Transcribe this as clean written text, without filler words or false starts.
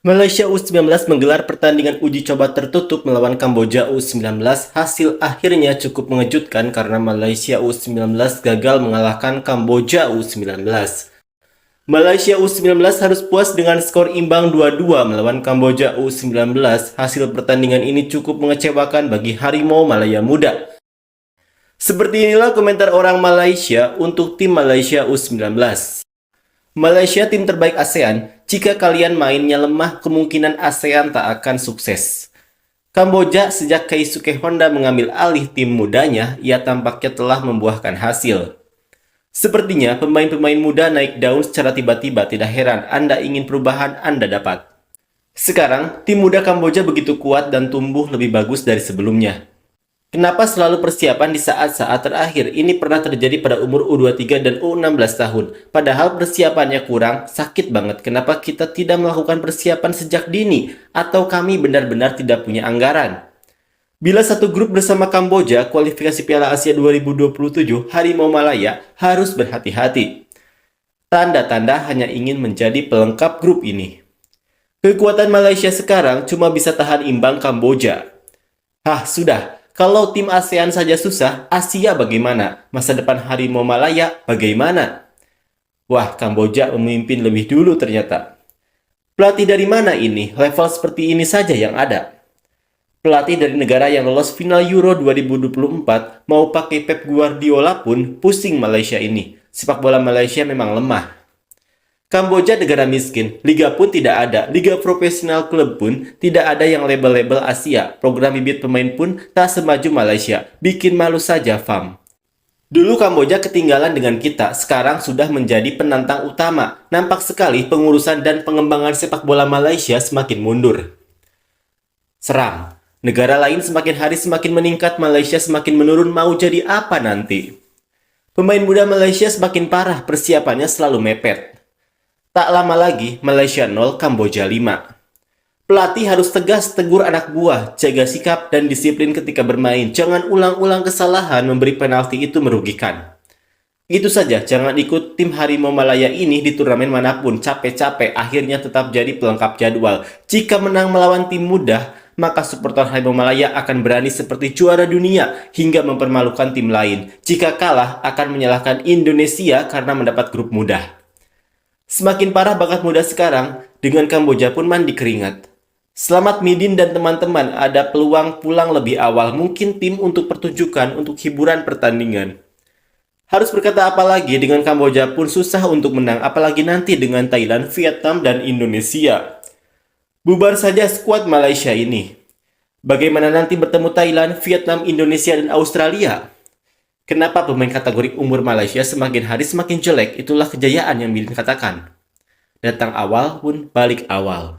Malaysia U19 menggelar pertandingan uji coba tertutup melawan Kamboja U19. Hasil akhirnya cukup mengejutkan karena Malaysia U19 gagal mengalahkan Kamboja U19. Malaysia U19 harus puas dengan skor imbang 2-2 melawan Kamboja U19. Hasil pertandingan ini cukup mengecewakan bagi Harimau Malaya Muda. Seperti inilah komentar orang Malaysia untuk tim Malaysia U19. Malaysia tim terbaik ASEAN. Jika kalian mainnya lemah, kemungkinan ASEAN tak akan sukses. Kamboja sejak Keisuke Honda mengambil alih tim mudanya, ia tampaknya telah membuahkan hasil. Sepertinya pemain-pemain muda naik daun secara tiba-tiba, tidak heran Anda ingin perubahan, Anda dapat. Sekarang, tim muda Kamboja begitu kuat dan tumbuh lebih bagus dari sebelumnya. Kenapa selalu persiapan di saat-saat terakhir? Ini pernah terjadi pada umur U23 dan U16 tahun. Padahal persiapannya kurang, sakit banget. Kenapa kita tidak melakukan persiapan sejak dini? Atau kami benar-benar tidak punya anggaran? Bila satu grup bersama Kamboja, kualifikasi Piala Asia 2027, Harimau Malaya harus berhati-hati. Tanda-tanda hanya ingin menjadi pelengkap grup ini. Kekuatan Malaysia sekarang cuma bisa tahan imbang Kamboja. Sudah. Kalau tim ASEAN saja susah, Asia bagaimana? Masa depan Harimau Malaya bagaimana? Wah, Kamboja memimpin lebih dulu ternyata. Pelatih dari mana ini? Level seperti ini saja yang ada. Pelatih dari negara yang lolos final Euro 2024 mau pakai Pep Guardiola pun pusing Malaysia ini. Sepak bola Malaysia memang lemah. Kamboja negara miskin, liga pun tidak ada, liga profesional klub pun tidak ada yang label-label Asia, program bibit pemain pun tak semaju Malaysia, bikin malu saja fam. Dulu Kamboja ketinggalan dengan kita, sekarang sudah menjadi penantang utama. Nampak sekali pengurusan dan pengembangan sepak bola Malaysia semakin mundur. Seram, negara lain semakin hari semakin meningkat, Malaysia semakin menurun, mau jadi apa nanti? Pemain muda Malaysia semakin parah, persiapannya selalu mepet. Tak lama lagi, Malaysia 0, Kamboja 5. Pelatih harus tegas tegur anak buah, jaga sikap dan disiplin ketika bermain. Jangan ulang-ulang kesalahan, memberi penalti itu merugikan. Itu saja, jangan ikut tim Harimau Malaya ini di turnamen manapun. Capek-capek, akhirnya tetap jadi pelengkap jadwal. Jika menang melawan tim mudah, maka supporter Harimau Malaya akan berani seperti juara dunia hingga mempermalukan tim lain. Jika kalah, akan menyalahkan Indonesia karena mendapat grup mudah. Semakin parah bakat muda sekarang, dengan Kamboja pun mandi keringat. Selamat Midin dan teman-teman, ada peluang pulang lebih awal, mungkin tim untuk pertunjukan, untuk hiburan pertandingan. Harus berkata apa lagi, dengan Kamboja pun susah untuk menang, apalagi nanti dengan Thailand, Vietnam, dan Indonesia. Bubar saja skuad Malaysia ini. Bagaimana nanti bertemu Thailand, Vietnam, Indonesia, dan Australia? Kenapa pemain kategori umur Malaysia semakin hari semakin jelek? Itulah kejayaan yang Midin katakan. Datang awal pun balik awal.